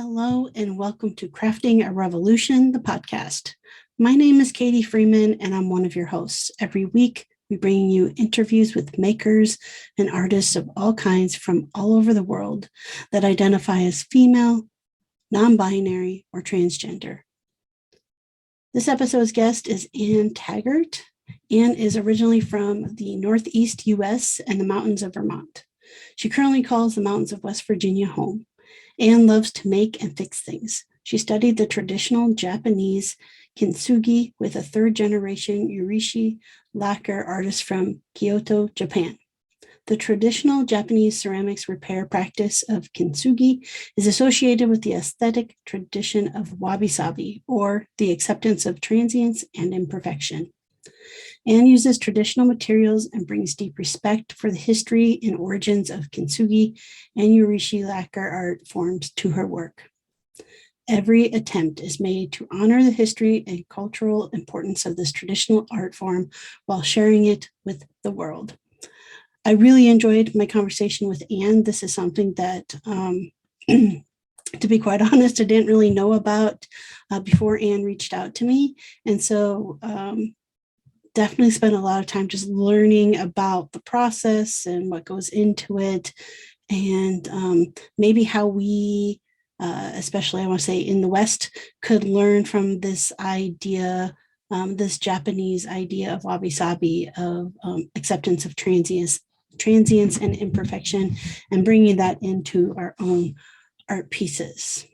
Hello and welcome to Crafting a Revolution, the podcast. My name is Katie Freeman and I'm one of your hosts. Every week, we bring you interviews with makers and artists of all kinds from all over the world that identify as female, non-binary, or transgender. This episode's guest is Ann Taggart. Ann is originally from the Northeast US and the mountains of Vermont. She currently calls the mountains of West Virginia home. Ann loves to make and fix things. She studied the traditional Japanese Kintsugi with a third-generation Urushi Lacquer artist from Kyoto, Japan. The traditional Japanese ceramics repair practice of Kintsugi is associated with the aesthetic tradition of wabi-sabi, or the acceptance of transience and imperfection. Ann uses traditional materials and brings deep respect for the history and origins of Kintsugi and Urushi Lacquer art forms to her work. Every attempt is made to honor the history and cultural importance of this traditional art form while sharing it with the world. I really enjoyed my conversation with Ann. This is something that, to be quite honest, I didn't really know about before Ann reached out to me. And so definitely spent a lot of time just learning about the process and what goes into it, and maybe how we, especially I want to say in the West, could learn from this idea, this Japanese idea of wabi-sabi, of acceptance of transience and imperfection, and bringing that into our own art pieces.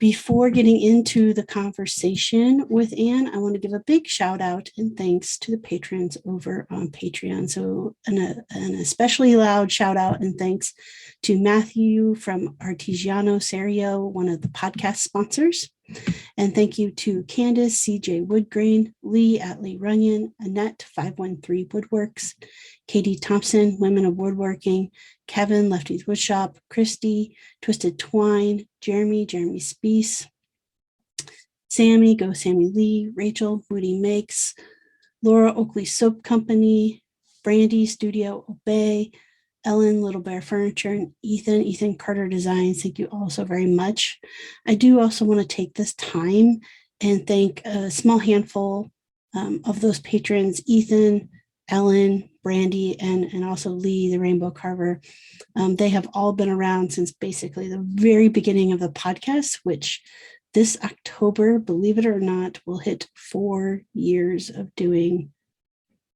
Before getting into the conversation with Ann, I want to give a big shout out and thanks to the patrons over on Patreon. So an especially loud shout out and thanks to Matthew from Artigiano Serio, one of the podcast sponsors. And thank you to Candace, CJ Woodgrain, Lee at Lee Runyon, Annette 513 Woodworks, Katie Thompson, Women of Woodworking, Kevin, Lefty's Woodshop, Christy, Twisted Twine, Jeremy Speece, Sammy, Go Sammy Lee, Rachel, Woody Makes, Laura Oakley Soap Company, Brandy, Studio Obey, Ellen, Little Bear Furniture, and Ethan Carter Designs. Thank you all so very much. I do also want to take this time and thank a small handful of those patrons, Ethan, Ellen, Brandy, and also Lee, the Rainbow Carver. They have all been around since basically the very beginning of the podcast, which this October, believe it or not, will hit 4 years of doing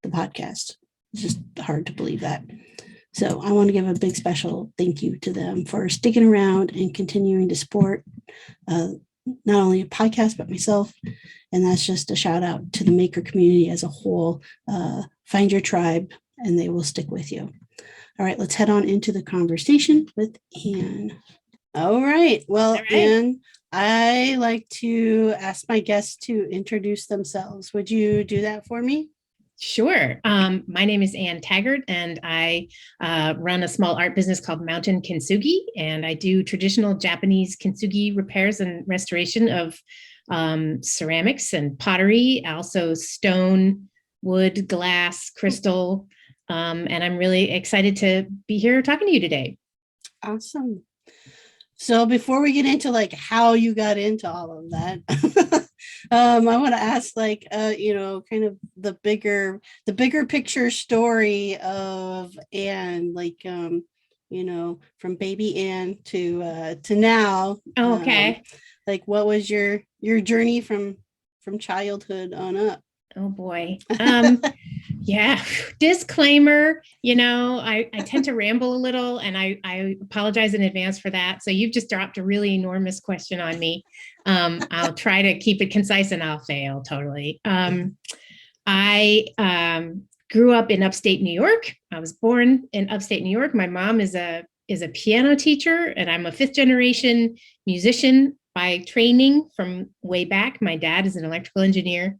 the podcast. It's just hard to believe that. So I want to give a big special thank you to them for sticking around and continuing to support not only a podcast, but myself. And that's just a shout out to the maker community as a whole. Find your tribe and they will stick with you. All right, let's head on into the conversation with Ann. All right. Well, Ann, I like to ask my guests to introduce themselves. Would you do that for me? Sure. My name is Ann Taggart, and I run a small art business called Mountain Kintsugi, and I do traditional Japanese Kintsugi repairs and restoration of ceramics and pottery, also stone, wood, glass, crystal, and I'm really excited to be here talking to you today. Awesome. So before we get into like how you got into all of that, I want to ask kind of the bigger picture story of Ann, from baby Ann to now. Oh, okay. What was your journey from childhood on up? Oh boy. Yeah. Disclaimer, I tend to ramble a little, and I apologize in advance for that. So you've just dropped a really enormous question on me. I'll try to keep it concise and I'll fail totally. I grew up in upstate New York. I was born in upstate New York. My mom is a piano teacher, and I'm a fifth generation musician by training from way back. My dad is an electrical engineer.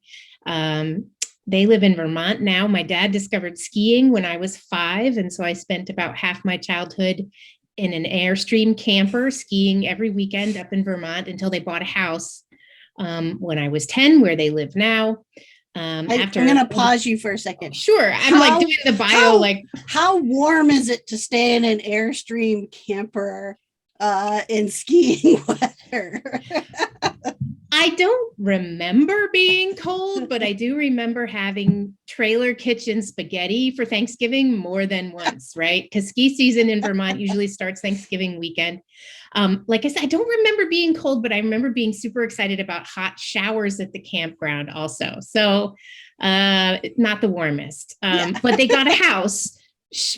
They live in Vermont now. My dad discovered skiing when I was 5. And so I spent about half my childhood in an Airstream camper skiing every weekend up in Vermont until they bought a house when I was 10, where they live now. I'm going to pause you for a second. Sure. I'm doing the bio. How warm is it to stay in an Airstream camper in skiing weather? I don't remember being cold, but I do remember having trailer kitchen spaghetti for Thanksgiving more than once, right? Because ski season in Vermont usually starts Thanksgiving weekend. Like I said, I don't remember being cold, but I remember being super excited about hot showers at the campground also. So not the warmest, but they got a house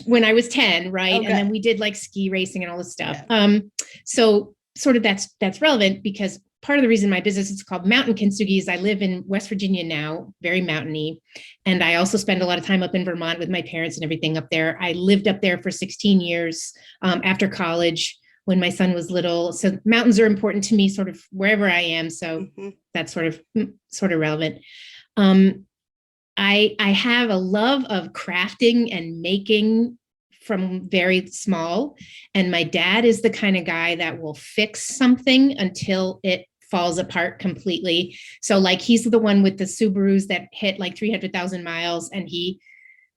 when I was 10, right? Okay. And then we did like ski racing and all this stuff. Yeah. So sort of that's relevant because part of the reason my business is called Mountain Kintsugi is I live in West Virginia now, very mountainy. And I also spend a lot of time up in Vermont with my parents and everything up there. I lived up there for 16 years after college when my son was little. So mountains are important to me sort of wherever I am. So that's sort of relevant. I have a love of crafting and making from very small. And my dad is the kind of guy that will fix something until it falls apart completely. So like he's the one with the Subarus that hit like 300,000 miles. And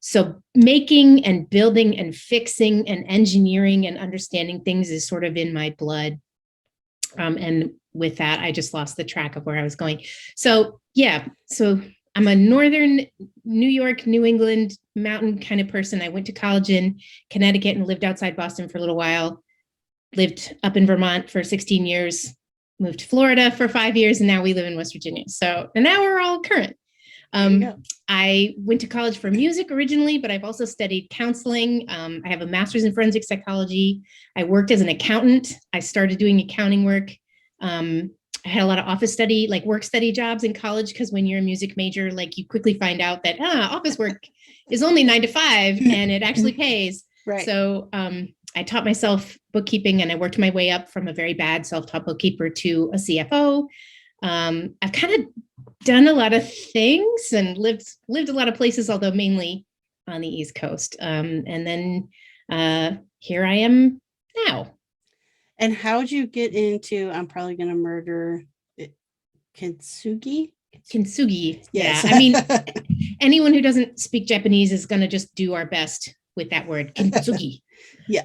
so making and building and fixing and engineering and understanding things is sort of in my blood. And with that, I just lost the track of where I was going. So yeah, so I'm a Northern New York, New England mountain kind of person. I went to college in Connecticut and lived outside Boston for a little while, lived up in Vermont for 16 years, moved to Florida for 5 years, and now we live in West Virginia. So, and now we're all current. I went to college for music originally, but I've also studied counseling. I have a master's in forensic psychology. I worked as an accountant. I started doing accounting work. I had a lot of office study, like work study jobs in college, because when you're a music major, like you quickly find out that office work is only 9 to 5 and it actually pays. Right. So I taught myself bookkeeping and I worked my way up from a very bad self-taught bookkeeper to a CFO. I've kind of done a lot of things and lived a lot of places, although mainly on the East Coast. And then here I am now. And how'd you get into, I'm probably going to murder it, Kintsugi? Kintsugi. Yes. Yeah. I mean, anyone who doesn't speak Japanese is going to just do our best with that word, Kintsugi. Yeah.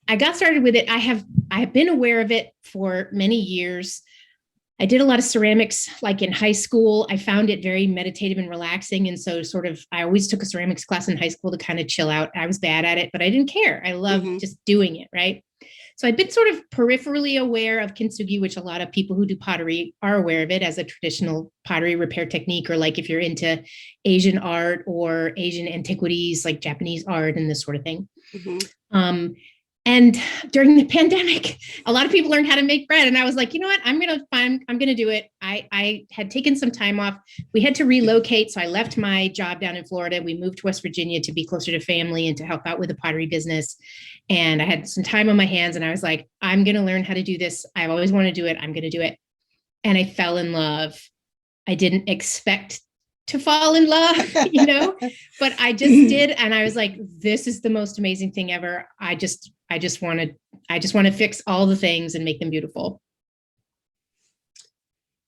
I got started with it. I have been aware of it for many years. I did a lot of ceramics, like in high school. I found it very meditative and relaxing. And so I always took a ceramics class in high school to kind of chill out. I was bad at it, but I didn't care. I loved just doing it. Right. So I've been sort of peripherally aware of Kintsugi, which a lot of people who do pottery are aware of it as a traditional pottery repair technique, or like if you're into Asian art or Asian antiquities, like Japanese art and this sort of thing. And during the pandemic, a lot of people learned how to make bread. And I was like, you know what, I'm going to do it. I had taken some time off. We had to relocate. So I left my job down in Florida. We moved to West Virginia to be closer to family and to help out with the pottery business. And I had some time on my hands and I was like, I'm going to learn how to do this. I've always wanted to do it. I'm going to do it. And I fell in love. I didn't expect to fall in love, but I just did. And I was like, this is the most amazing thing ever. I just want to fix all the things and make them beautiful.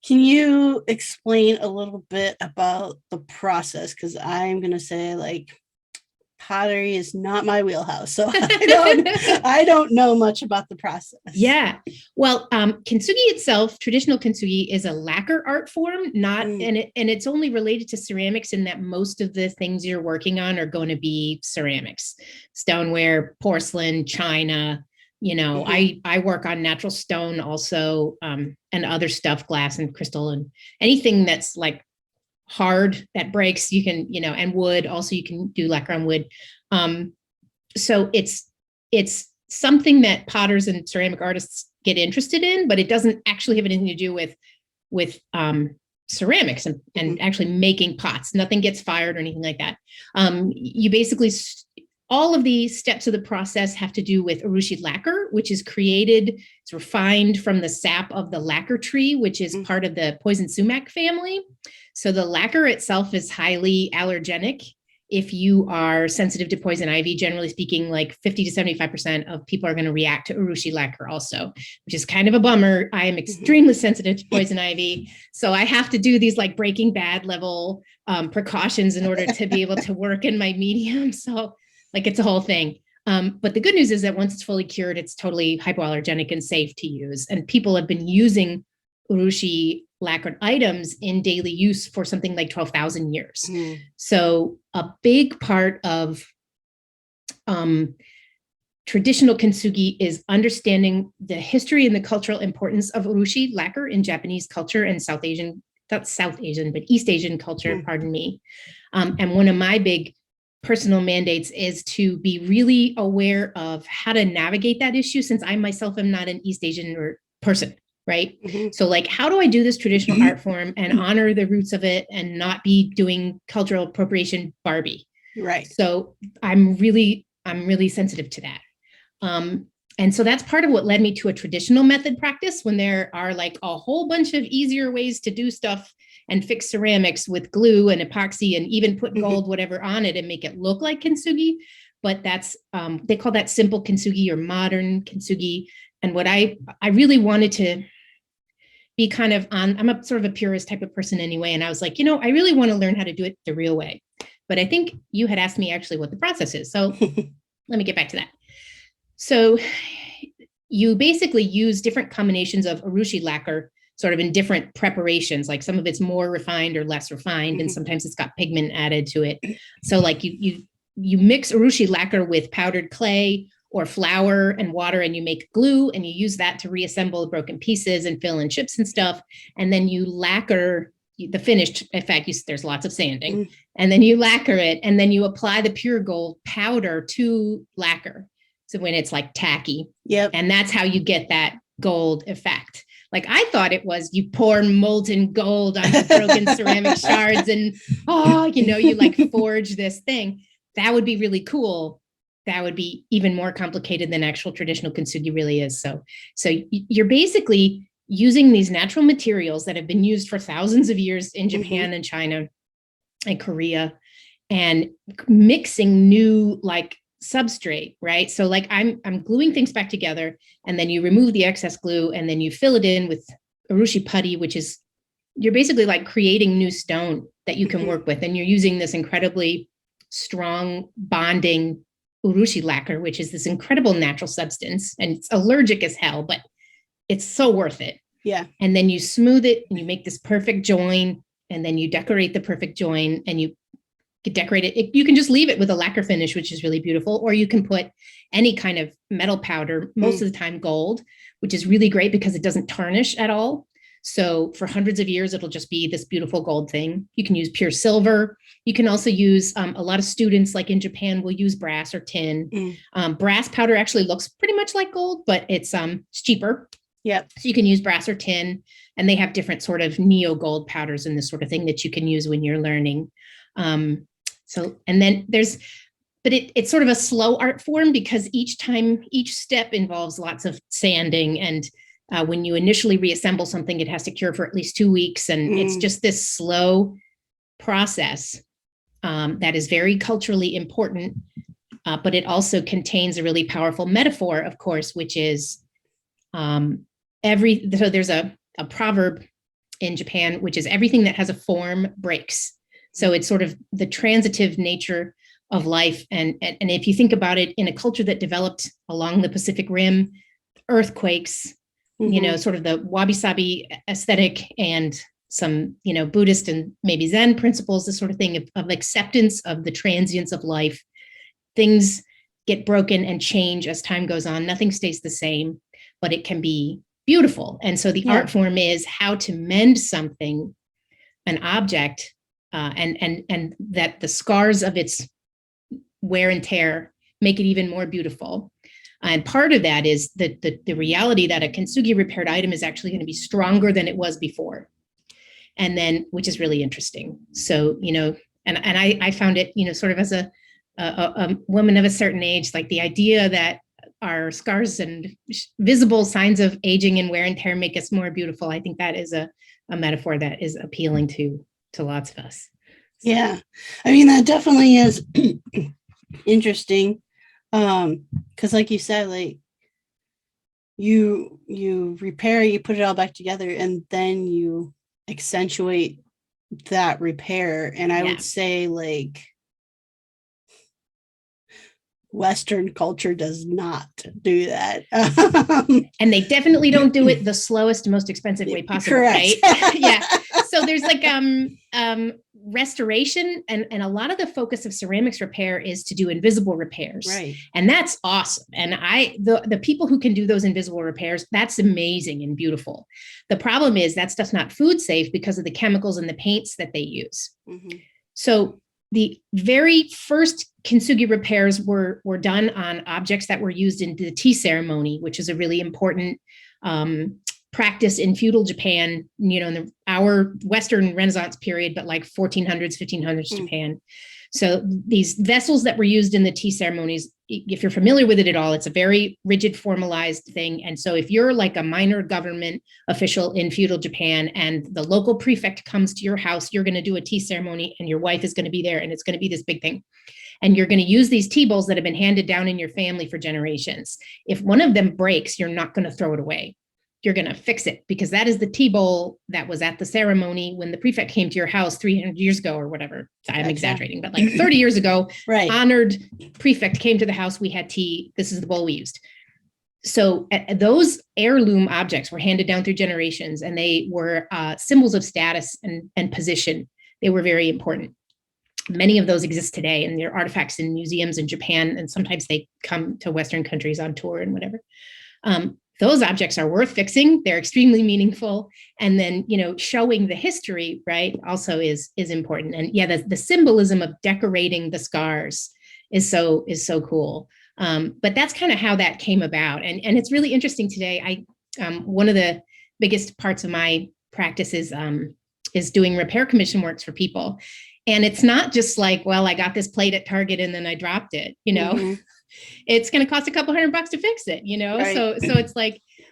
Can you explain a little bit about the process? Because I'm going to say, like, pottery is not my wheelhouse, so I don't know much about the process. Yeah, well, kintsugi itself, traditional kintsugi, is a lacquer art form, and it's only related to ceramics in that most of the things you're working on are going to be ceramics, stoneware, porcelain, china. I work on natural stone also, and other stuff, glass and crystal, and anything that's like hard that breaks, you can, and wood also, you can do lacquer on wood. So it's something that potters and ceramic artists get interested in, but it doesn't actually have anything to do with ceramics and actually making pots. Nothing gets fired or anything like that. You basically, all of the steps of the process have to do with Urushi Lacquer, which is created, it's refined from the sap of the lacquer tree, which is part of the poison sumac family. So the lacquer itself is highly allergenic. If you are sensitive to poison ivy, generally speaking, like 50 to 75% of people are going to react to Urushi Lacquer also, which is kind of a bummer. I am extremely sensitive to poison ivy. So I have to do these like Breaking Bad level precautions in order to be able to work in my medium. So like it's a whole thing. But the good news is that once it's fully cured, it's totally hypoallergenic and safe to use. And people have been using Urushi lacquered items in daily use for something like 12,000 years. So a big part of traditional kintsugi is understanding the history and the cultural importance of Urushi lacquer in Japanese culture and East Asian culture, pardon me. And one of my big personal mandates is to be really aware of how to navigate that issue, since I myself am not an East Asian person, right? So like, how do I do this traditional art form and honor the roots of it and not be doing cultural appropriation Barbie? Right. So I'm really sensitive to that. And so that's part of what led me to a traditional method practice, when there are like a whole bunch of easier ways to do stuff and fix ceramics with glue and epoxy and even put gold, whatever on it and make it look like kintsugi. But that's, they call that simple kintsugi or modern kintsugi. And what I really wanted to be kind of on, I'm a sort of a purist type of person anyway. And I was like, I really want to learn how to do it the real way. But I think you had asked me actually what the process is. So let me get back to that. So you basically use different combinations of Urushi lacquer sort of in different preparations, like some of it's more refined or less refined, and sometimes it's got pigment added to it. So like you mix Urushi lacquer with powdered clay or flour and water, and you make glue, and you use that to reassemble the broken pieces and fill in chips and stuff. And then you lacquer the finished effect. There's lots of sanding, and then you lacquer it, and then you apply the pure gold powder to lacquer. So when it's like tacky, and that's how you get that gold effect. Like I thought it was you pour molten gold onto broken ceramic shards and, you like forge this thing. That would be really cool. That would be even more complicated than actual traditional kintsugi really is. So you're basically using these natural materials that have been used for thousands of years in Japan and China and Korea, and mixing new like substrate, right? So like I'm gluing things back together, and then you remove the excess glue, and then you fill it in with Urushi putty, which is, you're basically like creating new stone that you can work with. And you're using this incredibly strong bonding Urushi lacquer, which is this incredible natural substance, and it's allergic as hell, but it's so worth it. Yeah. And then you smooth it and you make this perfect join, and then you decorate the perfect join, and you decorate it. You can just leave it with a lacquer finish, which is really beautiful, or you can put any kind of metal powder, most of the time gold, which is really great because it doesn't tarnish at all. So for hundreds of years, it'll just be this beautiful gold thing. You can use pure silver. You can also use, a lot of students like in Japan will use brass or tin. Brass powder actually looks pretty much like gold, but it's cheaper. Yep. So you can use brass or tin, and they have different sort of neo gold powders and this sort of thing that you can use when you're learning. And then it's sort of a slow art form, because each step involves lots of sanding. And when you initially reassemble something, it has to cure for at least 2 weeks. And it's just this slow process that is very culturally important. But it also contains a really powerful metaphor, of course, which is so there's a proverb in Japan, which is everything that has a form breaks. So it's sort of the transitive nature of life. And if you think about it, in a culture that developed along the Pacific Rim, earthquakes, sort of the wabi-sabi aesthetic, and some, Buddhist and maybe Zen principles, this sort of thing of acceptance of the transience of life. Things get broken and change as time goes on. Nothing stays the same, but it can be beautiful. And so the art form is how to mend something, an object, and that the scars of its wear and tear make it even more beautiful. And part of that is the reality that a kintsugi repaired item is actually going to be stronger than it was before. And then, which is really interesting. So, and I found it, sort of as a woman of a certain age, like the idea that our scars and visible signs of aging and wear and tear make us more beautiful. I think that is a metaphor that is appealing to lots of us. Yeah. I mean, that definitely is interesting. Because like you said, like you repair, you put it all back together, and then you accentuate that repair. And I would say, like, Western culture does not do that. And they definitely don't do it the slowest, most expensive way possible. Correct. Right? Yeah. So there's like restoration, and a lot of the focus of ceramics repair is to do invisible repairs. Right. And that's awesome. And the people who can do those invisible repairs, that's amazing and beautiful. The problem is that stuff's not food safe because of the chemicals and the paints that they use. Mm-hmm. So the very first kintsugi repairs were done on objects that were used in the tea ceremony, which is a really important practice in feudal Japan, in our Western Renaissance period, but like 1400s, 1500s Japan. So these vessels that were used in the tea ceremonies, if you're familiar with it at all, it's a very rigid, formalized thing. And so if you're like a minor government official in feudal Japan and the local prefect comes to your house, you're going to do a tea ceremony and your wife is going to be there and it's going to be this big thing. And you're going to use these tea bowls that have been handed down in your family for generations. If one of them breaks, you're not going to throw it away. You're going to fix it because that is the tea bowl that was at the ceremony when the prefect came to your house 300 years ago or whatever. I'm exaggerating, but like 30 years ago, right. Honored prefect came to the house. We had tea. This is the bowl we used. So those heirloom objects were handed down through generations, and they were symbols of status and position. They were very important. Many of those exist today, and they're artifacts in museums in Japan, and sometimes they come to Western countries on tour and whatever. Those objects are worth fixing. They're extremely meaningful. And then, showing the history, right, also is important. And yeah, the symbolism of decorating the scars is so cool. But that's kind of how that came about. And it's really interesting today. One of the biggest parts of my practice is doing repair commission works for people. And it's not just like, well, I got this plate at Target and then I dropped it, Mm-hmm. It's going to cost a couple $100 to fix it, Right. So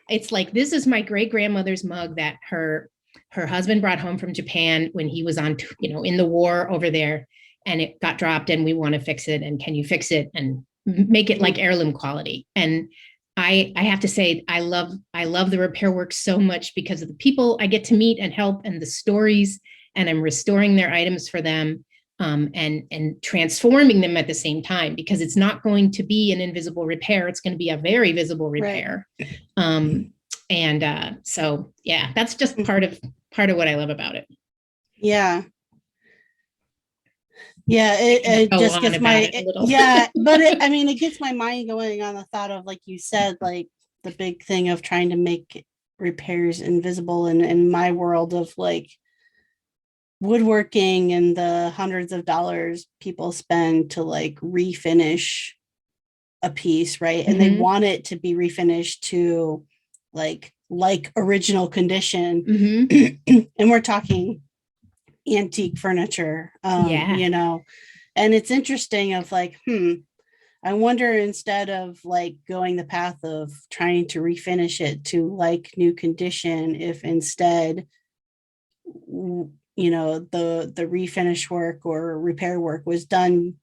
it's like, this is my great grandmother's mug that her husband brought home from Japan when he was on, in the war over there, and it got dropped and we want to fix it. And can you fix it and make it like heirloom quality? And I have to say, I love the repair work so much because of the people I get to meet and help and the stories, and I'm restoring their items for them. And transforming them at the same time, because it's not going to be an invisible repair. It's going to be a very visible repair. Right. So yeah, that's just part of what I love about it. Yeah. Yeah. It just gets my, yeah, but it gets my mind going on the thought of, like you said, like the big thing of trying to make repairs invisible in my world of like woodworking and the hundreds of dollars people spend to like refinish a piece, right? And they want it to be refinished to like original condition. Mm-hmm. And we're talking antique furniture, and it's interesting of like, I wonder, instead of like going the path of trying to refinish it to like new condition, if instead the refinish work or repair work was done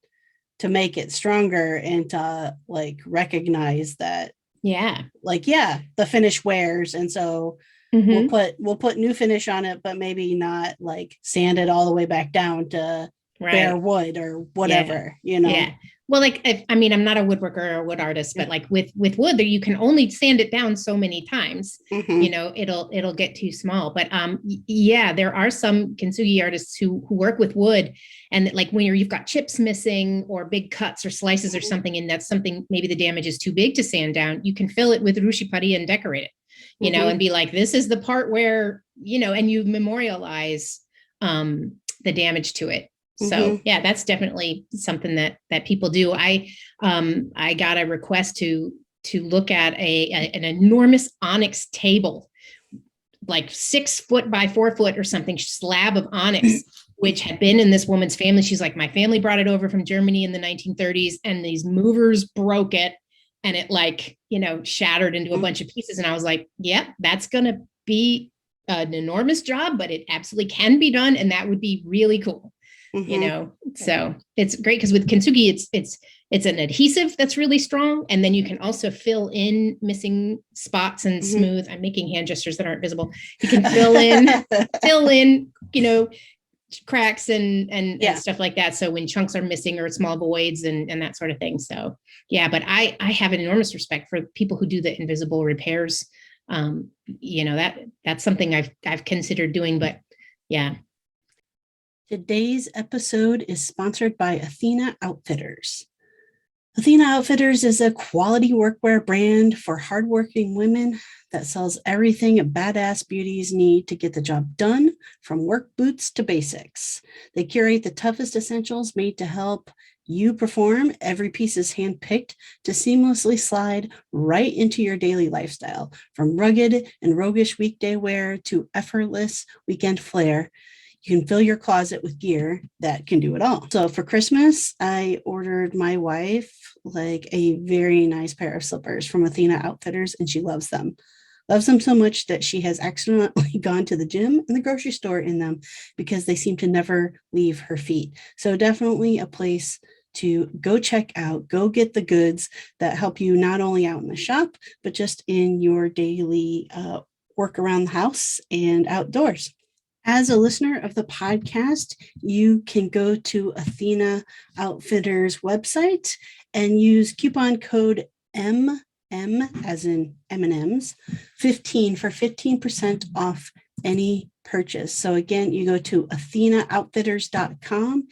to make it stronger and to like recognize that, the finish wears. And so we'll put new finish on it, but maybe not like sand it all the way back down to bare wood or whatever, Yeah. Well, like, I'm not a woodworker or a wood artist, but like with wood there, you can only sand it down so many times, it'll get too small. But there are some kintsugi artists who work with wood, and like when you've got chips missing or big cuts or slices or something, and that's something, maybe the damage is too big to sand down, you can fill it with urushi pari and decorate it, and be like, this is the part where, and you memorialize the damage to it. So that's definitely something that people do. I got a request to look at an enormous onyx table, like 6 foot by 4 foot or something, slab of onyx, which had been in this woman's family. She's like, my family brought it over from Germany in the 1930s, and these movers broke it, and it like, shattered into a bunch of pieces. And I was like, that's going to be an enormous job, but it absolutely can be done. And that would be really cool. So it's great because with kintsugi, it's an adhesive that's really strong, and then you can also fill in missing spots and smooth. I'm making hand gestures that aren't visible. You can fill in, cracks and Yeah. stuff like that. So when chunks are missing or small voids and that sort of thing. So yeah, but I have an enormous respect for people who do the invisible repairs. That's something I've considered doing, but yeah. Today's episode is sponsored by Athena Outfitters. Athena Outfitters is a quality workwear brand for hardworking women that sells everything badass beauties need to get the job done, from work boots to basics. They curate the toughest essentials made to help you perform. Every piece is handpicked to seamlessly slide right into your daily lifestyle, from rugged and roguish weekday wear to effortless weekend flair. You can fill your closet with gear that can do it all. So for Christmas, I ordered my wife like a very nice pair of slippers from Athena Outfitters, and she loves them. Loves them so much that she has accidentally gone to the gym and the grocery store in them because they seem to never leave her feet. So definitely a place to go check out, go get the goods that help you not only out in the shop, but just in your daily work around the house and outdoors. As a listener of the podcast, you can go to Athena Outfitters website and use coupon code MM as in M&Ms 15 for 15% off any purchase. So again, you go to athenaoutfitters.com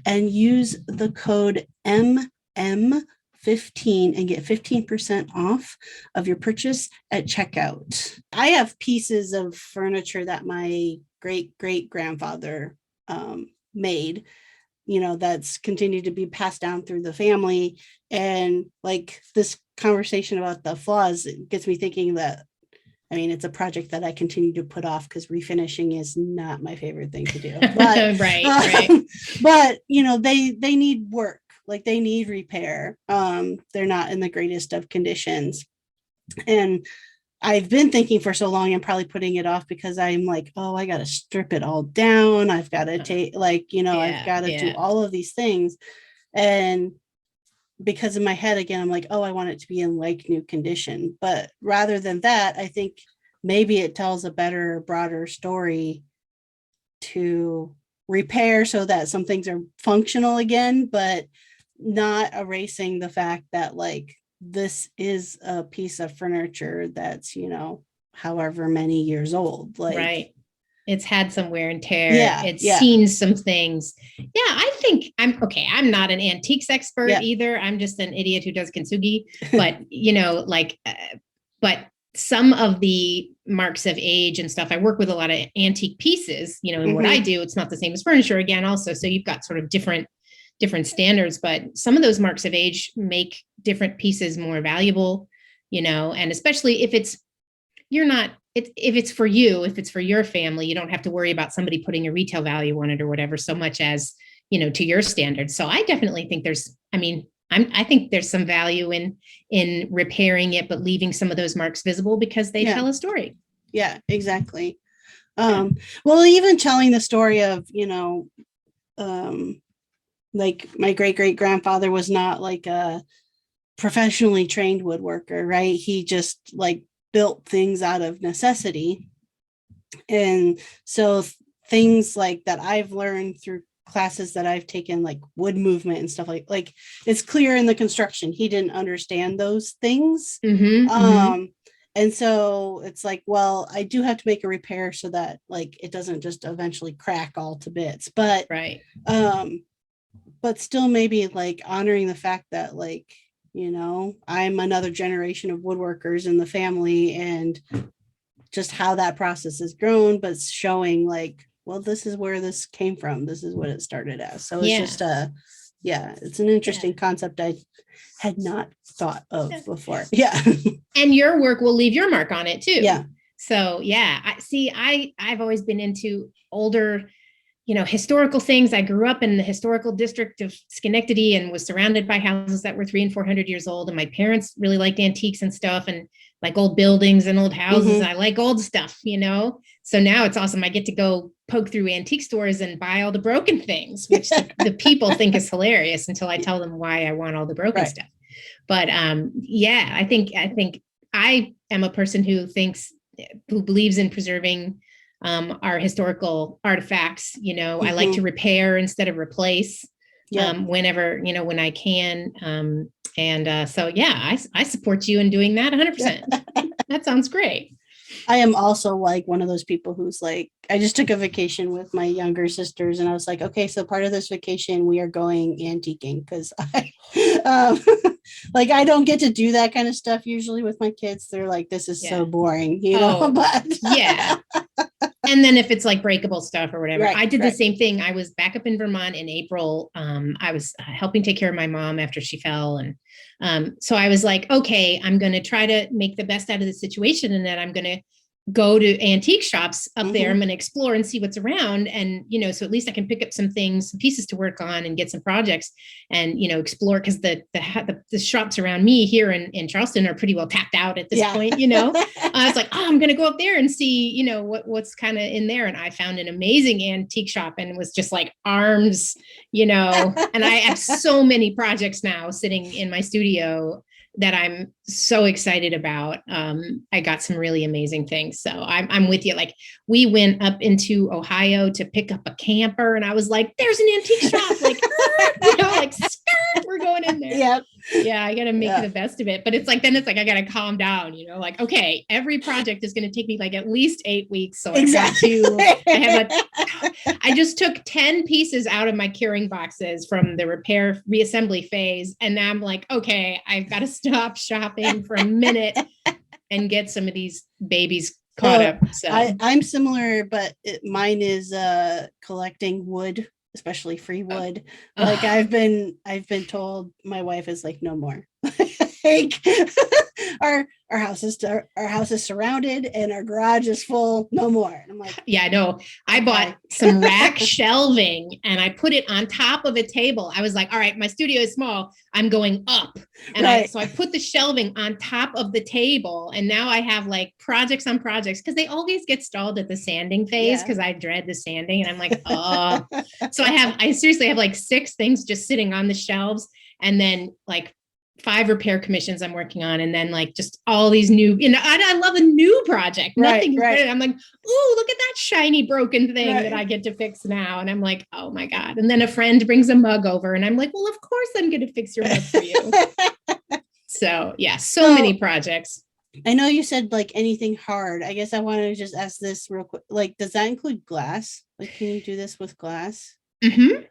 and use the code MM15 and get 15% off of your purchase at checkout. I have pieces of furniture that my great grandfather made, that's continued to be passed down through the family. And like this conversation about the flaws, it gets me thinking that, it's a project that I continue to put off because refinishing is not my favorite thing to do. But, right. But, they need work. Like they need repair. They're not in the greatest of conditions. And I've been thinking for so long, I'm probably putting it off because I'm like, oh, I got to strip it all down. I've got to take I've got to do all of these things. And because in my head, again, I'm like, oh, I want it to be in like new condition. But rather than that, I think maybe it tells a better, broader story to repair so that some things are functional again, but not erasing the fact that like this is a piece of furniture that's, however many years old. Like, right. It's had some wear and tear. Yeah. It's seen some things. Yeah, I think I'm not an antiques expert either. I'm just an idiot who does kintsugi. But, but some of the marks of age and stuff, I work with a lot of antique pieces, and what I do, it's not the same as furniture again also. So you've got sort of different standards, but some of those marks of age make different pieces more valuable, and especially if it's for you, if it's for your family, you don't have to worry about somebody putting a retail value on it or whatever, so much as, to your standards. So I definitely think I think there's some value in repairing it, but leaving some of those marks visible because they tell a story. Yeah, exactly. Well, even telling the story of, like my great grandfather was not like a professionally trained woodworker, right? He just like built things out of necessity. And so things like that I've learned through classes that I've taken, like wood movement and stuff like it's clear in the construction, he didn't understand those things. And so it's like, well, I do have to make a repair so that like it doesn't just eventually crack all to bits. But but still maybe like honoring the fact that like, I'm another generation of woodworkers in the family and just how that process has grown, but showing like, well, this is where this came from. This is what it started as. So it's just it's an interesting concept I had not thought of before. Yeah. And your work will leave your mark on it too. Yeah. So I've always been into older, historical things. I grew up in the historical district of Schenectady and was surrounded by houses that were 300 and 400 years old. And my parents really liked antiques and stuff and like old buildings and old houses. I like old stuff, So now it's awesome. I get to go poke through antique stores and buy all the broken things, which the people think is hilarious until I tell them why I want all the broken stuff. But I think I am a person who believes in preserving our historical artifacts. I like to repair instead of replace. Whenever, when I can. So, yeah, I support you in doing that 100%. That sounds great. I am also like one of those people who's like, I just took a vacation with my younger sisters and I was like, okay, so part of this vacation, we are going antiquing because like, I don't get to do that kind of stuff usually with my kids. They're like, this is so boring, but yeah. And then if it's like breakable stuff or whatever, right, I did the same thing. I was back up in Vermont in April. I was helping take care of my mom after she fell. And so I was like, okay, I'm going to try to make the best out of the situation. And then I'm going to go to antique shops up there. I'm going to explore and see what's around. And, so at least I can pick up some things, some pieces to work on and get some projects and, explore. Cause the shops around me here in Charleston are pretty well tapped out at this point, I was like, oh, I'm going to go up there and see, what's kind of in there. And I found an amazing antique shop and it was just like arms, and I have so many projects now sitting in my studio that I'm so excited about. I got some really amazing things. So I'm with you. Like we went up into Ohio to pick up a camper and I was like, there's an antique shop, like, we're going in there. Yep. Yeah. I got to make the best of it. But then it's like, I got to calm down, like, okay, every project is going to take me like at least 8 weeks. So I just took 10 pieces out of my curing boxes from the repair reassembly phase. And now I'm like, okay, I've got to stop shopping for a minute and get some of these babies caught up. So I'm similar, but mine is collecting wood, especially free wood. Like I've been told, my wife is like, no more. Like, our house is surrounded and our garage is full. No more. And I'm like, yeah, I know. I bought some rack shelving and I put it on top of a table. I was like, all right, my studio is small. I'm going up. And so I put the shelving on top of the table. And now I have like projects on projects because they always get stalled at the sanding phase because I dread the sanding. And I'm like, oh, so I seriously have like 6 things just sitting on the shelves and then like 5 repair commissions I'm working on. And then like just all these new, I love a new project. Nothing. Right. I'm like, ooh, look at that shiny broken thing that I get to fix now. And I'm like, oh my God. And then a friend brings a mug over and I'm like, well, of course I'm going to fix your mug for you. So yeah, so many projects. I know you said like anything hard. I guess I want to just ask this real quick. Like, does that include glass? Like, can you do this with glass? Okay.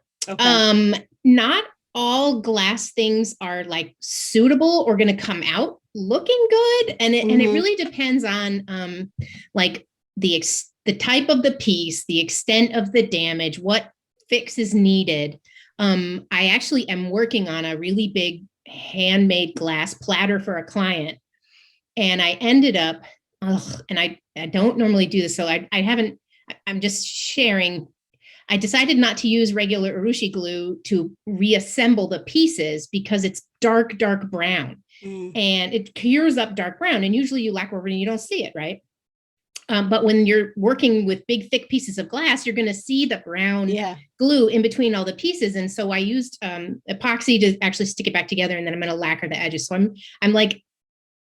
Not all glass things are like suitable or going to come out looking good. And it really depends on like the type of the piece, the extent of the damage, what fix is needed. I actually am working on a really big handmade glass platter for a client. And I ended up, and I don't normally do this. So I'm just sharing. I decided not to use regular Urushi glue to reassemble the pieces because it's dark brown and it cures up dark brown. And usually you lacquer over and you don't see it, right? But when you're working with big, thick pieces of glass, you're going to see the brown glue in between all the pieces. And so I used epoxy to actually stick it back together. And then I'm going to lacquer the edges. So I'm like,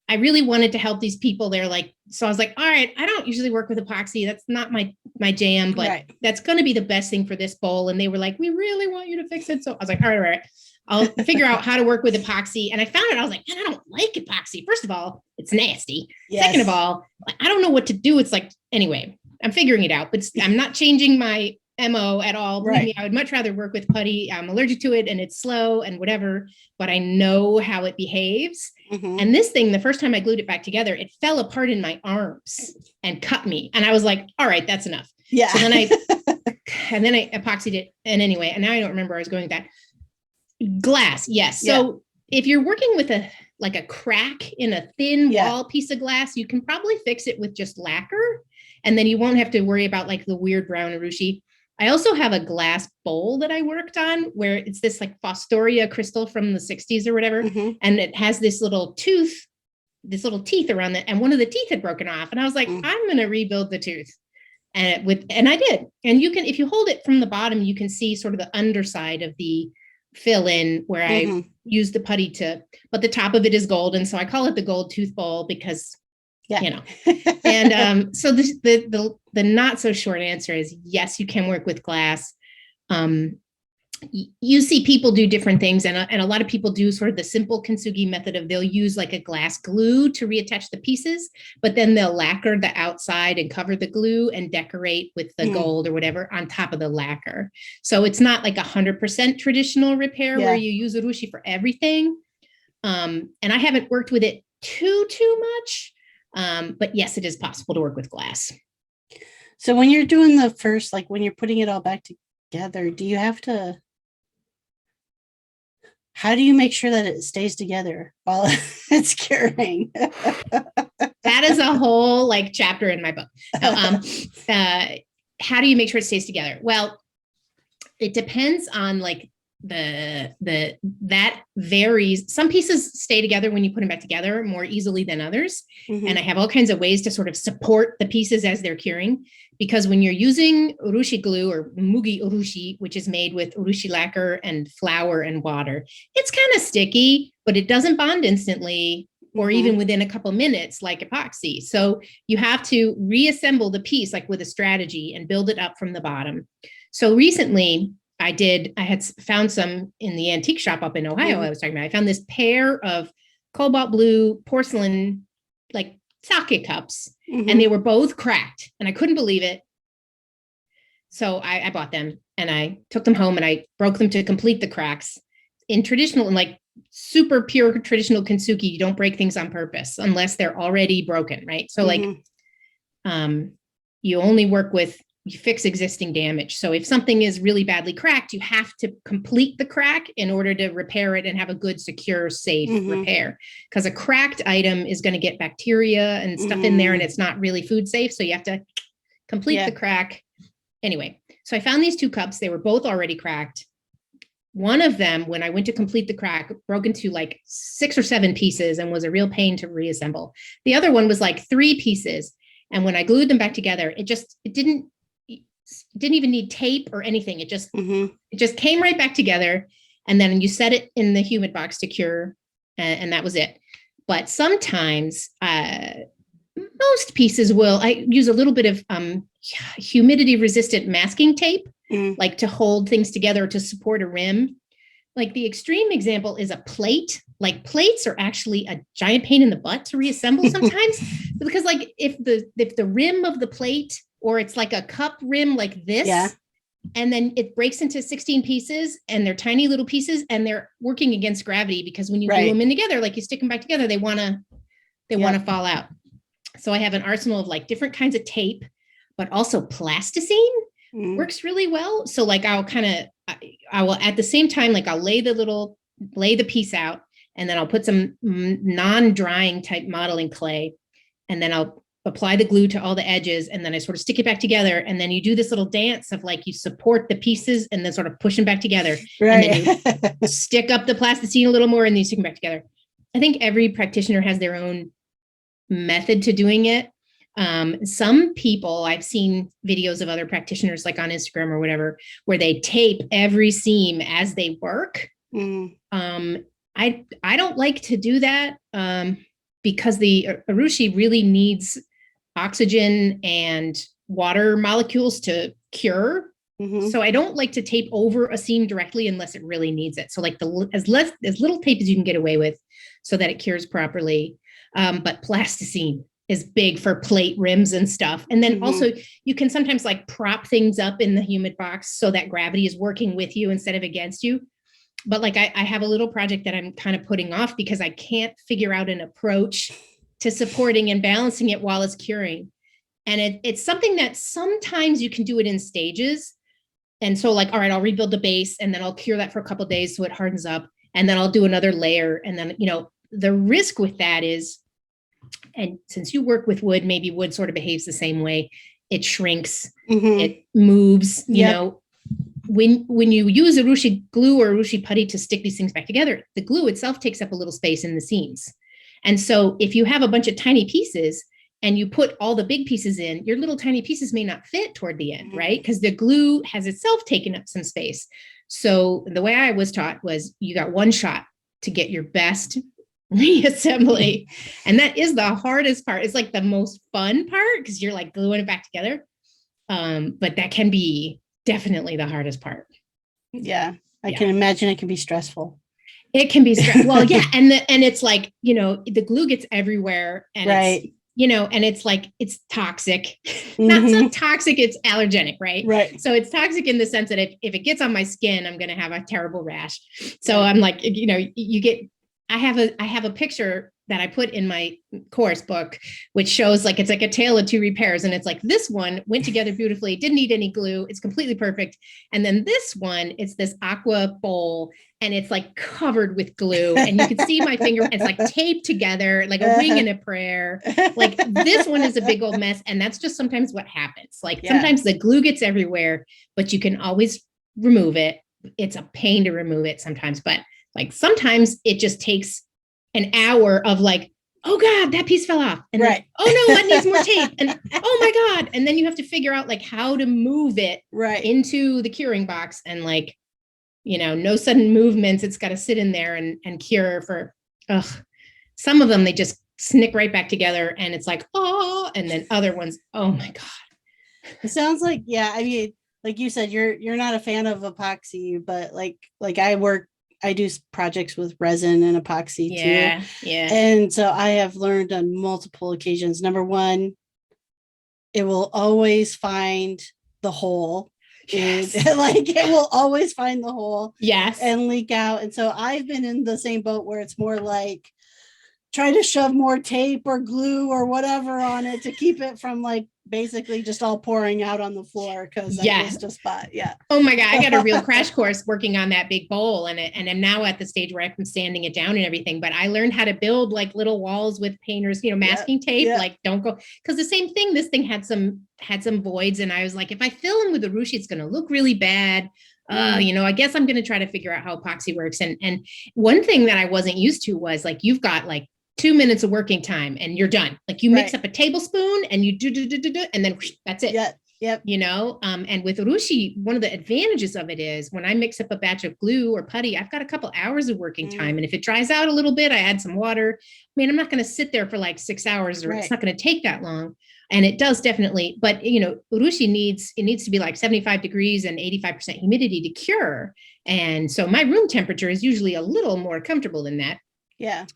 I really wanted to help these people. They're like, so I was like, all right, I don't usually work with epoxy. That's not my jam, but that's going to be the best thing for this bowl. And they were like, we really want you to fix it. So I was like, all right. I'll figure out how to work with epoxy. And I found it. I was like, man, I don't like epoxy. First of all, it's nasty. Yes. Second of all, I don't know what to do. It's like, anyway, I'm figuring it out, but I'm not changing my MO at all. Believe me, I would much rather work with putty. I'm allergic to it and it's slow and whatever, but I know how it behaves. And this thing, the first time I glued it back together, it fell apart in my arms and cut me. And I was like, all right, that's enough. Yeah. So then I epoxied it. And anyway, and now I don't remember where I was going with that. Glass. Yes. So if you're working with a crack in a thin wall piece of glass, you can probably fix it with just lacquer. And then you won't have to worry about like the weird brown Urushi. I also have a glass bowl that I worked on where it's this like Fostoria crystal from the 60s or whatever. And it has this little teeth around it. And one of the teeth had broken off. And I was like, I'm going to rebuild the tooth. And I did. And you can, if you hold it from the bottom, you can see sort of the underside of the fill in where I used the putty but the top of it is gold. And so I call it the gold tooth bowl because Yeah. you know. And so the not so short answer is yes, you can work with glass. You see people do different things, and a lot of people do sort of the simple kintsugi method of they'll use like a glass glue to reattach the pieces, but then they'll lacquer the outside and cover the glue and decorate with the gold or whatever on top of the lacquer. So it's not like 100% traditional repair where you use urushi for everything. And I haven't worked with it too much, but yes, it is possible to work with glass. So when you're doing the first, like when you're putting it all back together, do you have to, how do you make sure that it stays together while it's curing? That is a whole like chapter in my book. How do you make sure it stays together? Well, it depends on like that varies. Some pieces stay together when you put them back together more easily than others. And I have all kinds of ways to sort of support the pieces as they're curing, because when you're using urushi glue or mugi urushi, which is made with Urushi Lacquer and flour and water, it's kind of sticky, but it doesn't bond instantly or even within a couple minutes like epoxy. So you have to reassemble the piece like with a strategy and build it up from the bottom. So recently I had found some in the antique shop up in Ohio. I was talking about, I found this pair of cobalt blue porcelain, like sake cups, and they were both cracked and I couldn't believe it. So I bought them and I took them home and I broke them to complete the cracks. In traditional and like super pure traditional kintsugi, you don't break things on purpose unless they're already broken, right? So like, you only work with, you fix existing damage. So if something is really badly cracked, you have to complete the crack in order to repair it and have a good, secure, safe repair. Because a cracked item is going to get bacteria and stuff in there and it's not really food safe. So you have to complete the crack. Anyway, so I found these two cups. They were both already cracked. One of them, when I went to complete the crack, broke into like 6 or 7 pieces and was a real pain to reassemble. The other one was like 3 pieces. And when I glued them back together, it didn't even need tape or anything. It just came right back together. And then you set it in the humid box to cure. And that was it. But sometimes most pieces I use a little bit of humidity resistant masking tape, like to hold things together to support a rim. Like the extreme example is a plate. Like plates are actually a giant pain in the butt to reassemble sometimes because like if the rim of the plate, or it's like a cup rim like this, and then it breaks into 16 pieces and they're tiny little pieces and they're working against gravity because when you glue them in together, like you stick them back together, they want to fall out. So I have an arsenal of like different kinds of tape, but also plasticine works really well. So like I will at the same time, like I'll lay the piece out and then I'll put some non-drying type modeling clay and then I'll apply the glue to all the edges and then I sort of stick it back together. And then you do this little dance of like, you support the pieces and then sort of push them back together. Right. And then you stick up the plasticine a little more and then you stick them back together. I think every practitioner has their own method to doing it. Some people, I've seen videos of other practitioners like on Instagram or whatever, where they tape every seam as they work. I don't like to do that because the urushi really needs oxygen and water molecules to cure. So I don't like to tape over a seam directly unless it really needs it. So like as little tape as you can get away with so that it cures properly. But plasticine is big for plate rims and stuff. And then also you can sometimes like prop things up in the humid box so that gravity is working with you instead of against you. But like I have a little project that I'm kind of putting off because I can't figure out an approach to supporting and balancing it while it's curing. And it's something that sometimes you can do it in stages. And so like, all right, I'll rebuild the base and then I'll cure that for a couple of days so it hardens up. And then I'll do another layer. And then, the risk with that is, and since you work with wood, maybe wood sort of behaves the same way. It shrinks, it moves, you know. When you use urushi glue or urushi putty to stick these things back together, the glue itself takes up a little space in the seams. And so if you have a bunch of tiny pieces and you put all the big pieces in, your little tiny pieces may not fit toward the end, right? Because the glue has itself taken up some space. So the way I was taught was you got one shot to get your best reassembly. And that is the hardest part. It's like the most fun part because you're like gluing it back together. But that can be definitely the hardest part. Yeah. I can imagine it can be stressful. It can be well, yeah. And it's like, the glue gets everywhere and it's, and it's like, it's toxic, not so toxic, it's allergenic, right? Right. So it's toxic in the sense that if it gets on my skin, I'm going to have a terrible rash. So I'm like, I have a picture that I put in my course book, which shows like, it's like a tale of two repairs. And it's like, this one went together beautifully, didn't need any glue. It's completely perfect. And then this one, it's this aqua bowl and it's like covered with glue. And you can see my finger, it's like taped together, like a ring and a prayer. Like this one is a big old mess. And that's just sometimes what happens. Like sometimes the glue gets everywhere, but you can always remove it. It's a pain to remove it sometimes, but like sometimes it just takes an hour of like, oh God, that piece fell off. And then, oh no, it needs more tape. And oh my God. And then you have to figure out like how to move it into the curing box and like, no sudden movements. It's got to sit in there and cure for, some of them, they just snick right back together and it's like, oh, and then other ones, oh my God. It sounds like, I mean, like you said, you're not a fan of epoxy, but like I do projects with resin and epoxy too. Yeah. And so I have learned on multiple occasions. Number one, it will always find the hole. Yes. It will always find the hole. Yes. And leak out. And so I've been in the same boat where it's more like try to shove more tape or glue or whatever on it to keep it from like basically just all pouring out on the floor because I missed a spot. Yeah. Oh my God. I got a real crash course working on that big bowl and I'm now at the stage where I'm sanding it down and everything, but I learned how to build like little walls with painters, masking tape, like don't go. Cause the same thing, this thing had some voids and I was like, if I fill in with Urushi, it's going to look really bad. I guess I'm going to try to figure out how epoxy works. And one thing that I wasn't used to was like, you've got like 2 minutes of working time and you're done. Like you mix up a tablespoon and you do, and then whoosh, that's it. Yep. And with Urushi, one of the advantages of it is when I mix up a batch of glue or putty, I've got a couple hours of working time. And if it dries out a little bit, I add some water. I mean, I'm not going to sit there for like 6 hours or it's not going to take that long. And it does definitely, but Urushi needs to be like 75 degrees and 85% humidity to cure. And so my room temperature is usually a little more comfortable than that. Yeah.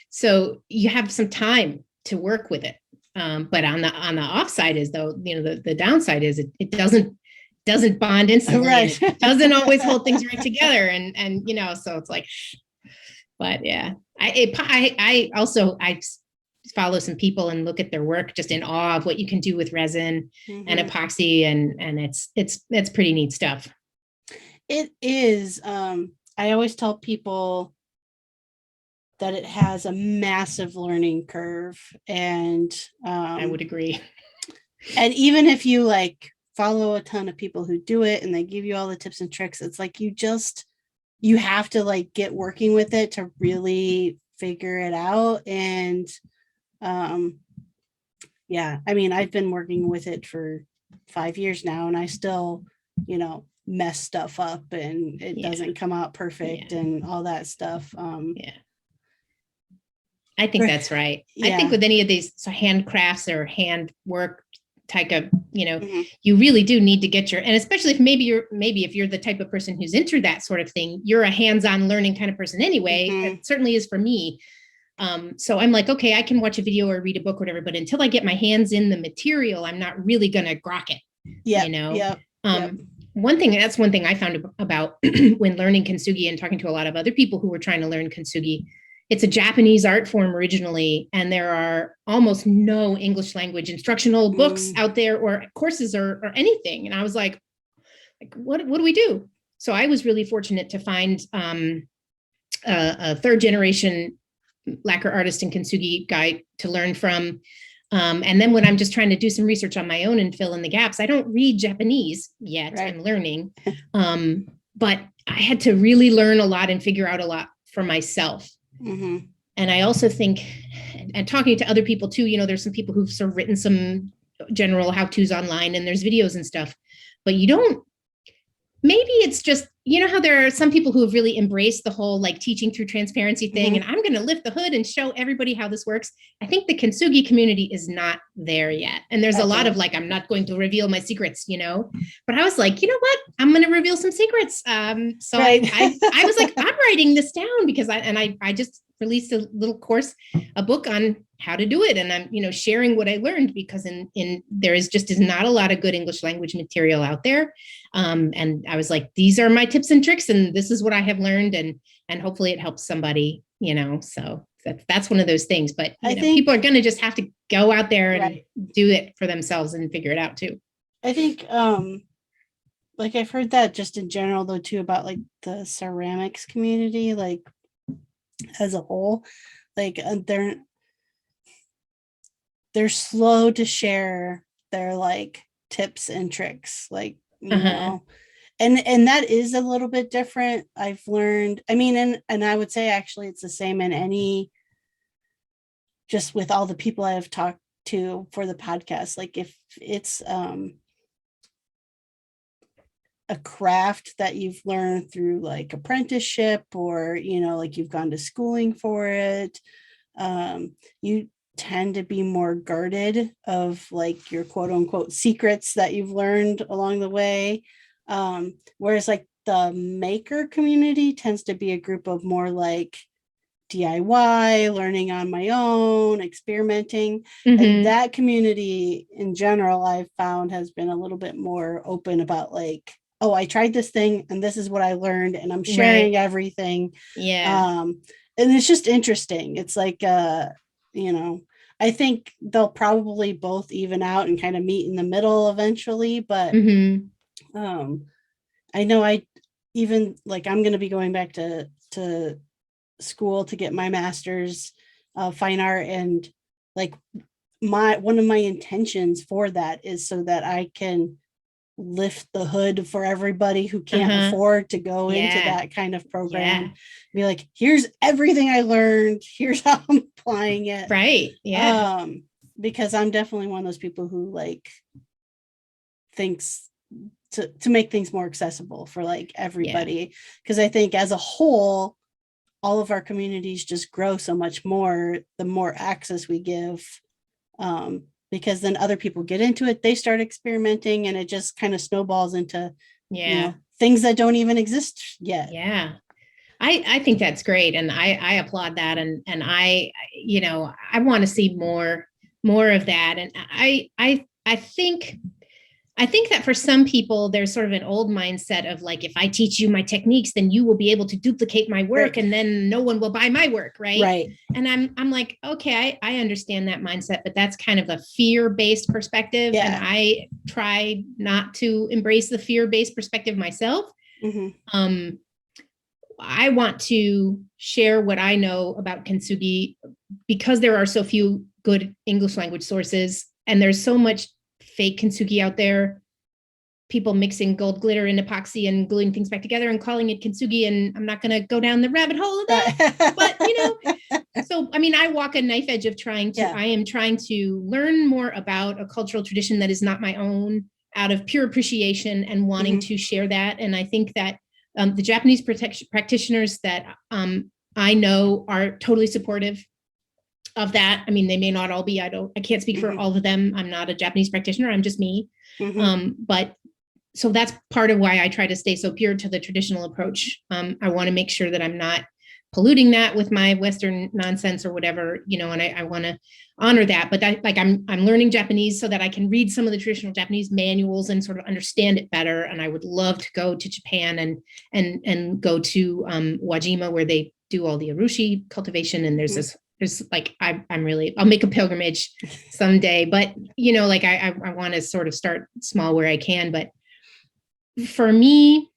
So you have some time to work with it. But on the offside is though, the downside is it doesn't bond instantly. Right. It doesn't always hold things right together. And so it's like, but yeah, I also follow some people and look at their work just in awe of what you can do with resin and epoxy. And it's pretty neat stuff. It is. I always tell people that it has a massive learning curve. And I would agree. And even if you like follow a ton of people who do it and they give you all the tips and tricks, it's like you have to like get working with it to really figure it out. And I mean, I've been working with it for 5 years now and I still, mess stuff up and it doesn't come out perfect and all that stuff. I think that's right. I think with any of these handcrafts or handwork type of, you really do need to get and especially if if you're the type of person who's into that sort of thing, you're a hands-on learning kind of person anyway. It certainly is for me. So I'm like, okay, I can watch a video or read a book or whatever, but until I get my hands in the material, I'm not really going to grok it. One thing I found about when learning Kintsugi and talking to a lot of other people who were trying to learn Kintsugi, it's a Japanese art form originally, and there are almost no English language instructional books out there or courses or anything. And I was like, what do we do? So I was really fortunate to find a third generation lacquer artist and Kintsugi guy to learn from. And then when I'm just trying to do some research on my own and fill in the gaps, I don't read Japanese yet. I'm learning. But I had to really learn a lot and figure out a lot for myself. And I also think, and talking to other people too, there's some people who've sort of written some general how-tos online and there's videos and stuff, but you don't maybe it's just, you know how there are some people who have really embraced the whole like teaching through transparency thing, and I'm going to lift the hood and show everybody how this works. I think the Kintsugi community is not there yet. And there's a lot of like, I'm not going to reveal my secrets, you know, but I was like, you know what, I'm going to reveal some secrets. So right. I was like, I'm writing this down because I just released a little course, a book on how to do it. And I'm, you know, sharing what I learned because in there is not a lot of good English language material out there. And I was like, these are my tips and tricks, and this is what I have learned, and hopefully it helps somebody, you know. So that's one of those things. But I think people are going to just have to go out there and do it for themselves and figure it out too. I think, like I've heard that just in general though too about like the ceramics community, like as a whole, like they're slow to share their like tips and tricks, like you know, and that is a little bit different. I've learned, I mean, and I would say actually it's the same in any, just with all the people I have talked to for the podcast, like if it's a craft that you've learned through like apprenticeship, or you know, like you've gone to schooling for it, you tend to be more guarded of like your quote unquote secrets that you've learned along the way. Whereas like the maker community tends to be a group of more like DIY, learning on my own, experimenting. And that community in general, I've found has been a little bit more open about like, oh, I tried this thing and this is what I learned and I'm sharing everything. Yeah. And it's just interesting. It's like, you know, I think they'll probably both even out and kind of meet in the middle eventually. But I know I'm going to be going back to school to get my master's fine art, and like one of my intentions for that is so that I can lift the hood for everybody who can't afford to go into that kind of program. Be like, here's everything I learned, here's how I'm applying it. Right. Yeah. Because I'm definitely one of those people who like thinks to make things more accessible for like everybody. Because I think as a whole, all of our communities just grow so much more the more access we give, because then other people get into it, they start experimenting, and it just kind of snowballs into you know, things that don't even exist yet. I think that's great, and I applaud that, and I, you know, I want to see more of that. And I think that for some people, there's sort of an old mindset of like, if I teach you my techniques, then you will be able to duplicate my work, and then no one will buy my work, right? And I'm like, okay, I understand that mindset, but that's kind of a fear-based perspective, and I try not to embrace the fear-based perspective myself. I want to share what I know about Kintsugi because there are so few good English language sources, and there's so much fake Kintsugi out there, people mixing gold glitter and epoxy and gluing things back together and calling it Kintsugi. And I'm not going to go down the rabbit hole of that, but you know, so, I mean, I walk a knife edge of I am trying to learn more about a cultural tradition that is not my own, out of pure appreciation and wanting to share that. And I think that the Japanese practitioners that I know are totally supportive of that. I mean, they may not all be, I can't speak for all of them. I'm not a Japanese practitioner. I'm just me. But so that's part of why I try to stay so pure to the traditional approach. I want to make sure that I'm not polluting that with my Western nonsense or whatever, you know, and I want to honor that. But I'm learning Japanese so that I can read some of the traditional Japanese manuals and sort of understand it better. And I would love to go to Japan and go to Wajima, where they do all the Urushi cultivation. And there's like, I'll make a pilgrimage someday, but you know, like I want to sort of start small where I can. But for me,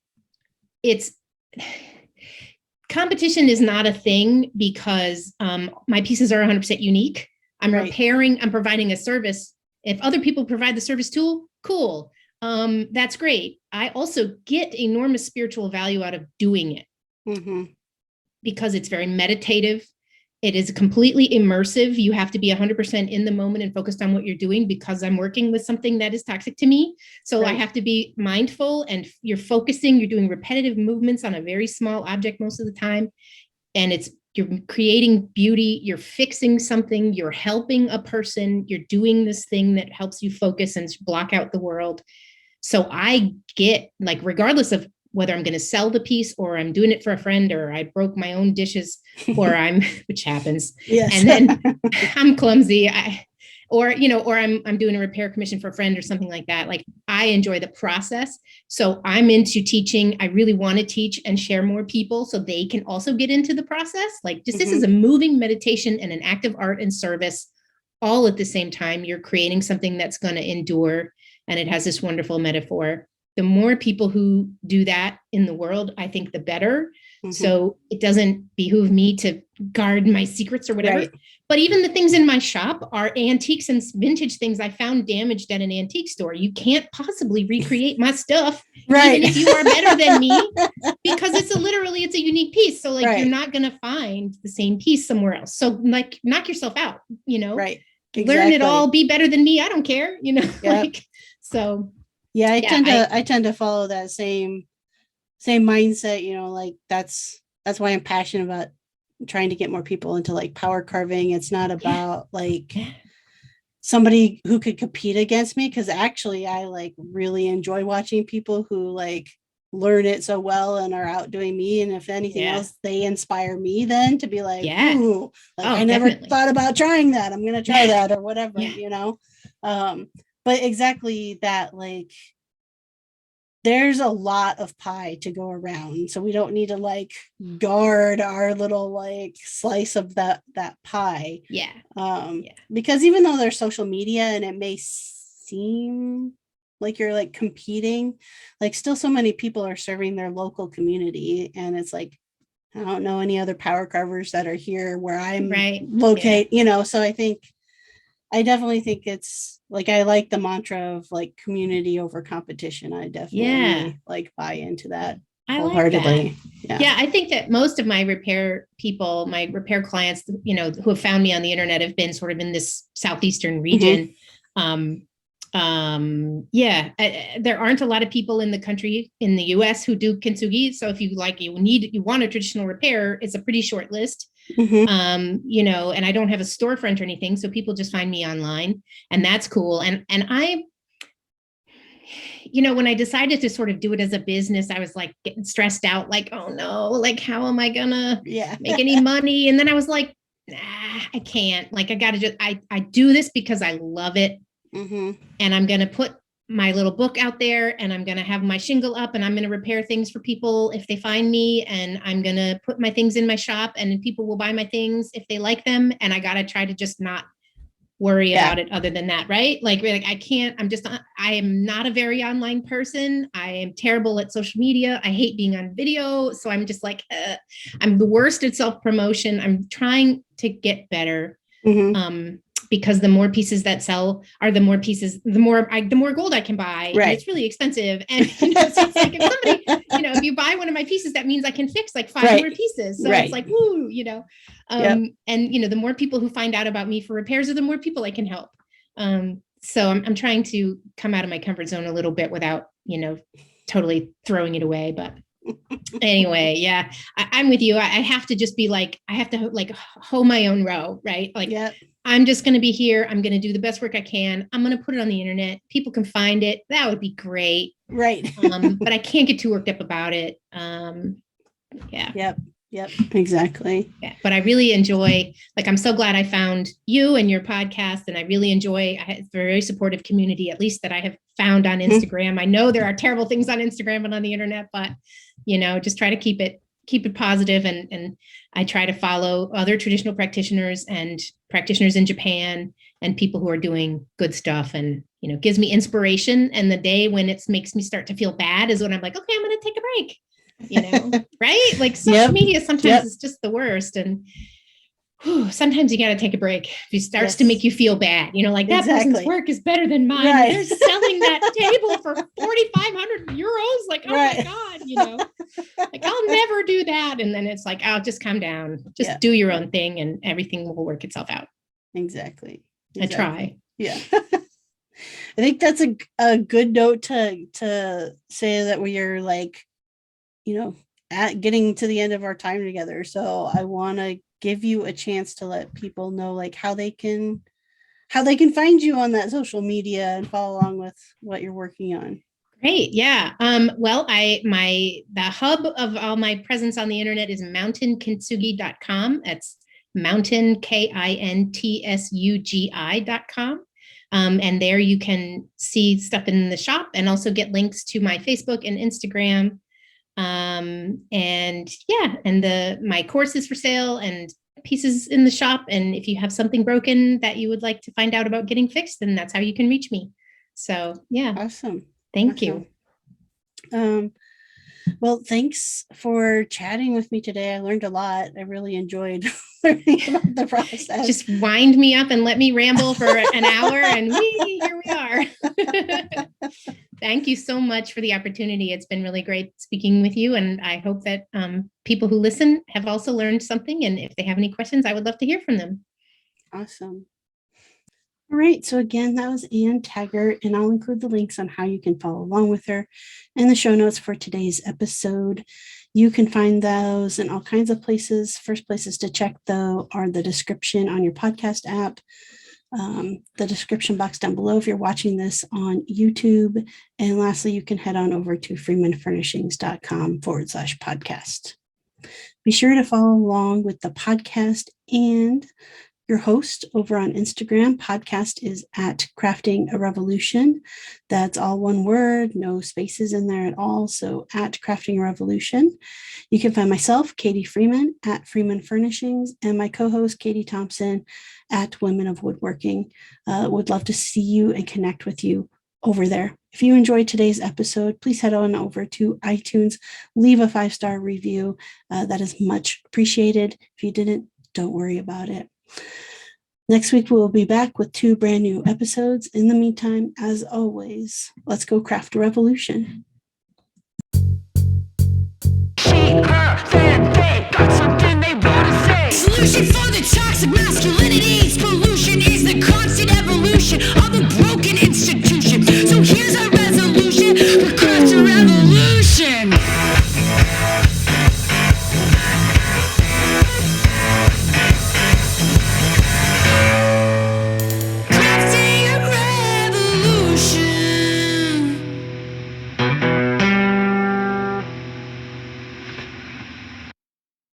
competition is not a thing because my pieces are 100% unique. I'm repairing, I'm providing a service. If other people provide the service tool, cool. That's great. I also get enormous spiritual value out of doing it because it's very meditative. It is completely immersive. You have to be 100% in the moment and focused on what you're doing because I'm working with something that is toxic to me. So I have to be mindful, and you're focusing, you're doing repetitive movements on a very small object most of the time. And you're creating beauty, you're fixing something, you're helping a person, you're doing this thing that helps you focus and block out the world. So I get, like, regardless of whether I'm going to sell the piece or I'm doing it for a friend, or I broke my own dishes, or which happens. Yes. And then I'm clumsy. Or I'm doing a repair commission for a friend or something like that. Like, I enjoy the process. So I'm into teaching. I really want to teach and share more people so they can also get into the process. Like, just this is a moving meditation and an act of art and service all at the same time. You're creating something that's going to endure. And it has this wonderful metaphor. The more people who do that in the world, I think the better. So it doesn't behoove me to guard my secrets or whatever. Right. But even the things in my shop are antiques and vintage things I found damaged at an antique store. You can't possibly recreate my stuff, right, even if you are better than me, because it's a unique piece. So, like, right, you're not going to find the same piece somewhere else. So, like, knock yourself out, right. Exactly. Learn it all, be better than me. I don't care, yep. Like, so. Yeah, I tend to follow that same mindset, like that's why I'm passionate about trying to get more people into, like, power carving. It's not about like somebody who could compete against me, because actually I, like, really enjoy watching people who, like, learn it so well and are outdoing me. And if anything else, they inspire me then to be like, ooh, like, I never thought about trying that. I'm gonna try that or whatever, but exactly that, like, there's a lot of pie to go around. So we don't need to, like, guard our little, like, slice of that pie. Yeah. Because even though there's social media and it may seem like you're, like, competing, like, still so many people are serving their local community. And it's like, I don't know any other power carvers that are here where I'm located, so I definitely think it's, like, I like the mantra of, like, community over competition. I definitely like buy into that wholeheartedly. Like that. Yeah, I think that most of my repair people, my repair clients, who have found me on the internet, have been sort of in this southeastern region. There aren't a lot of people in the country, in the US, who do kintsugi. So if you want a traditional repair, it's a pretty short list. And I don't have a storefront or anything, so people just find me online, and that's cool. And I, when I decided to sort of do it as a business, I was, like, getting stressed out, like, oh no, like, how am I gonna make any money? And then I was like, I can't, like, I gotta just, I do this because I love it. And I'm gonna put my little book out there, and I'm going to have my shingle up, and I'm going to repair things for people if they find me, and I'm going to put my things in my shop, and people will buy my things if they like them. And I got to try to just not worry about it other than that. Right. Like I can't, I am not a very online person. I am terrible at social media. I hate being on video. So I'm just like, I'm the worst at self-promotion. I'm trying to get better. Because the more pieces that sell are the more pieces, the more gold I can buy. Right. And it's really expensive. And so it's like, if somebody, if you buy one of my pieces, that means I can fix, like, 5 more pieces. So it's like, woo, and the more people who find out about me for repairs are the more people I can help. So I'm trying to come out of my comfort zone a little bit without, totally throwing it away. But anyway, I'm with you. I have to just be like, I have to, like, hoe my own row, right? Like, I'm just going to be here. I'm going to do the best work I can. I'm going to put it on the internet. People can find it. That would be great. Right. But I can't get too worked up about it. Yep. Exactly. Yeah. But I really enjoy, like, I'm so glad I found you and your podcast. And I really enjoy a very supportive community, at least that I have found on Instagram. I know there are terrible things on Instagram and on the internet, but, just try to keep it positive. And I try to follow other traditional practitioners and practitioners in Japan and people who are doing good stuff, and, gives me inspiration. And the day when it makes me start to feel bad is when I'm like, okay, I'm going to take a break, right? Like, social media sometimes is just the worst. And sometimes you got to take a break. If it starts to make you feel bad, like that person's work is better than mine. Right. They're selling that table for 4,500 euros. Like, oh my God, like I'll never do that. And then it's like, I'll just calm down, just do your own thing and everything will work itself out. Exactly. I try. Yeah. I think that's a good note to say that we are like, at getting to the end of our time together. So I want to give you a chance to let people know like how they can find you on that social media and follow along with what you're working on. Great. Yeah. Well, the hub of all my presence on the internet is mountainkintsugi.com. That's mountain, KINTSUGI.com. And there you can see stuff in the shop and also get links to my Facebook and Instagram. My course is for sale and pieces in the shop. And if you have something broken that you would like to find out about getting fixed, then that's how you can reach me. So yeah. Awesome. Thank you. Well, thanks for chatting with me today. I learned a lot. I really enjoyed learning about the process. Just wind me up and let me ramble for an hour and here we are. Thank you so much for the opportunity. It's been really great speaking with you. And I hope that people who listen have also learned something. And if they have any questions, I would love to hear from them. Awesome. All right. So again, that was Ann Taggart, and I'll include the links on how you can follow along with her in the show notes for today's episode. You can find those in all kinds of places. First places to check, though, are the description on your podcast app, the description box down below if you're watching this on YouTube. And lastly, you can head on over to freemanfurnishings.com/podcast. Be sure to follow along with the podcast and your host over on Instagram. Podcast is at Crafting a Revolution. That's all one word, no spaces in there at all. So at Crafting a Revolution. You can find myself, Katie Freeman, at Freeman Furnishings, and my co-host, Katie Thompson, at Women of Woodworking. Would love to see you and connect with you over there. If you enjoyed today's episode, please head on over to iTunes, leave a 5-star review. That is much appreciated. If you didn't, don't worry about it. Next week, we'll be back with 2 brand new episodes. In the meantime, as always, let's go craft a revolution. She, her, they got something they want to say. Solution.